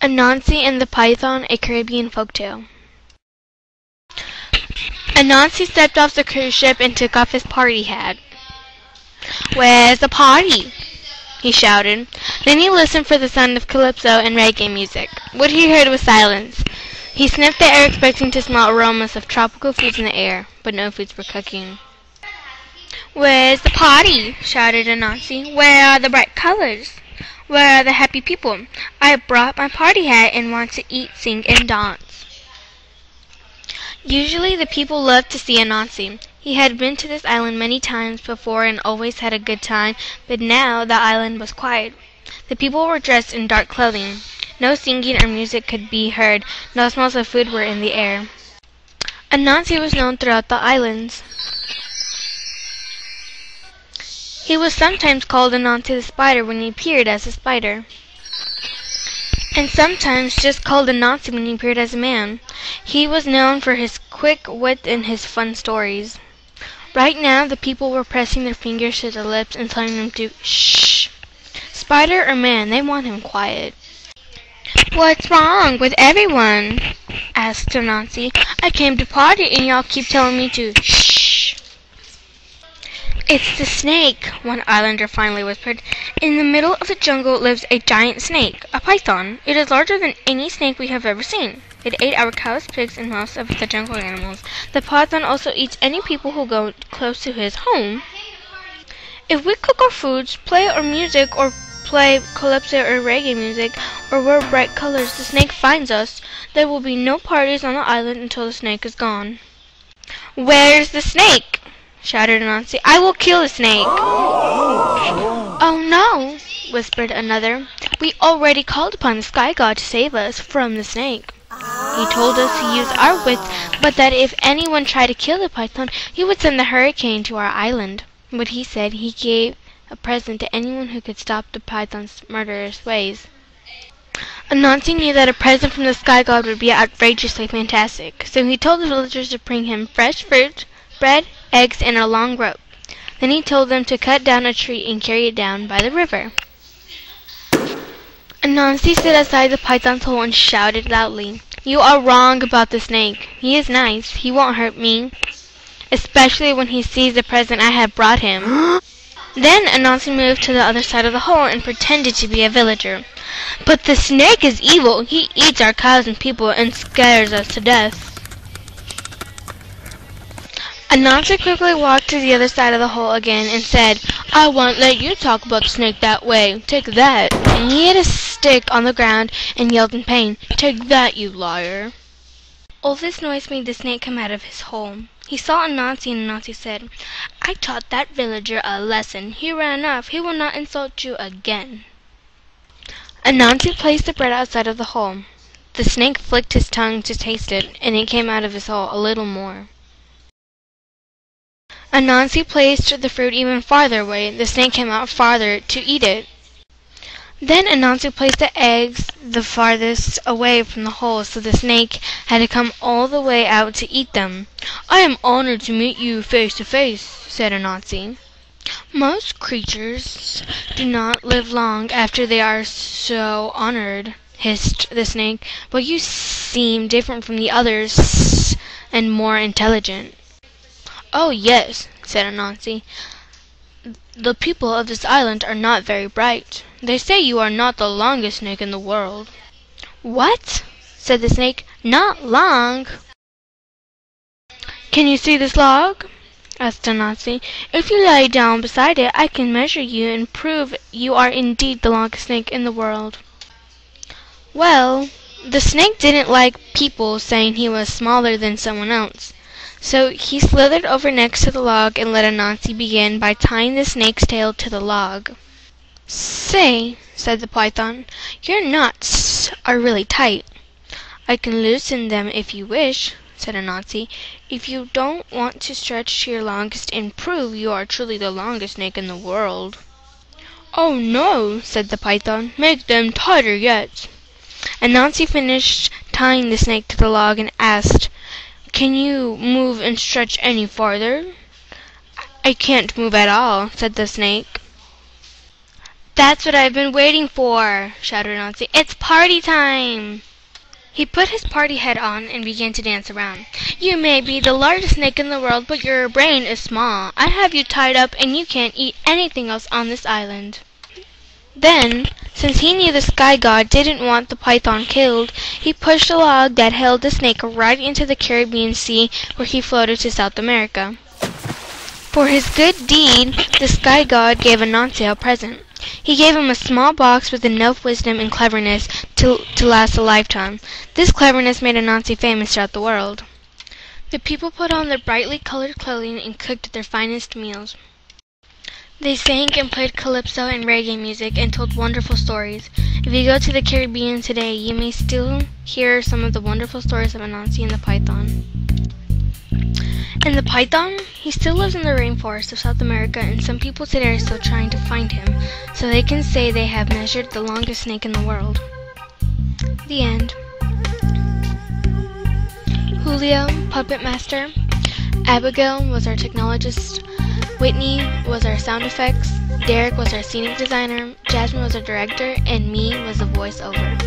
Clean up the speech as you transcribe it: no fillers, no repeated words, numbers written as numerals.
Anansi and the Python, a Caribbean folktale. Anansi stepped off the cruise ship and took off his party hat. "Where's the party?" he shouted. Then he listened for the sound of calypso and reggae music. What he heard was silence. He sniffed the air expecting to smell aromas of tropical foods in the air, but no foods were cooking. "Where's the party?" shouted Anansi. "Where are the bright colors? Where are the happy people? I brought my party hat and want to eat, sing, and dance." Usually the people loved to see Anansi. He had been to this island many times before and always had a good time, but now the island was quiet. The people were dressed in dark clothing. No singing or music could be heard. No smells of food were in the air. Anansi was known throughout the islands. He was sometimes called Anansi the Spider when he appeared as a spider, and sometimes just called Anansi when he appeared as a man. He was known for his quick wit and his fun stories. Right now the people were pressing their fingers to their lips and telling them to shh. Spider or man, they want him quiet. "What's wrong with everyone?" asked Anansi. "I came to party and y'all keep telling me to shh." "It's the snake," one islander finally whispered. "In the middle of the jungle lives a giant snake, a python. It is larger than any snake we have ever seen. It ate our cows, pigs, and most of the jungle animals. The python also eats any people who go close to his home. If we cook our foods, play our music, or play calypso or reggae music, or wear bright colors, the snake finds us. There will be no parties on the island until the snake is gone." "Where's the snake?" shouted Anansi. "I will kill the snake." "Oh no," whispered another. "We already called upon the sky god to save us from the snake. He told us to use our wits, but that if anyone tried to kill the python, he would send the hurricane to our island. But he said he gave a present to anyone who could stop the python's murderous ways." Anansi knew that a present from the sky god would be outrageously fantastic, so he told the villagers to bring him fresh fruit, bread, eggs, and a long rope. Then he told them to cut down a tree and carry it down by the river. Anansi stood outside the python's hole and shouted loudly, "You are wrong about the snake. He is nice. He won't hurt me, especially when he sees the present I have brought him." Then Anansi moved to the other side of the hole and pretended to be a villager. "But the snake is evil. He eats our cows and people and scares us to death." Anansi quickly walked to the other side of the hole again and said, "I won't let you talk about the snake that way. Take that." And he hit a stick on the ground and yelled in pain, "Take that, you liar." All this noise made the snake come out of his hole. He saw Anansi and Anansi said, "I taught that villager a lesson. He ran off. He will not insult you again." Anansi placed the bread outside of the hole. The snake flicked his tongue to taste it, and it came out of his hole a little more. Anansi placed the fruit even farther away. The snake came out farther to eat it. Then Anansi placed the eggs the farthest away from the hole, so the snake had to come all the way out to eat them. "I am honored to meet you face to face," said Anansi. "Most creatures do not live long after they are so honored," hissed the snake, "but you seem different from the others and more intelligent." "Oh yes," said Anansi. "The people of this island are not very bright. They say you are not the longest snake in the world." "What?" said the snake. "Not long?" "Can you see this log?" asked Anansi. "If you lie down beside it, I can measure you and prove you are indeed the longest snake in the world." Well, the snake didn't like people saying he was smaller than someone else. So he slithered over next to the log and let Anansi begin by tying the snake's tail to the log. "Say," said the python, "your knots are really tight." "I can loosen them if you wish," said Anansi. "If you don't want to stretch to your longest and prove you are truly the longest snake in the world." "Oh no," said the python, "make them tighter yet." Anansi finished tying the snake to the log and asked, "Can you move and stretch any farther?" "I can't move at all," said the snake. "That's what I've been waiting for!" shouted Anansi. "It's party time!" He put his party hat on and began to dance around. "You may be the largest snake in the world, but your brain is small. I have you tied up and you can't eat anything else on this island." Then, since he knew the sky god didn't want the python killed, he pushed a log that held the snake right into the Caribbean Sea, where he floated to South America. For his good deed, the sky god gave Anansi a present. He gave him a small box with enough wisdom and cleverness to last a lifetime. This cleverness made Anansi famous throughout the world. The people put on their brightly colored clothing and cooked their finest meals. They sang and played calypso and reggae music and told wonderful stories. If you go to the Caribbean today, you may still hear some of the wonderful stories of Anansi and the python. And the python? He still lives in the rainforest of South America, and some people today are still trying to find him, so they can say they have measured the longest snake in the world. The end. Julio, puppet master. Abigail was our technologist. Whitney was our sound effects. Derek was our scenic designer. Jasmine was our director, and me was the voiceover.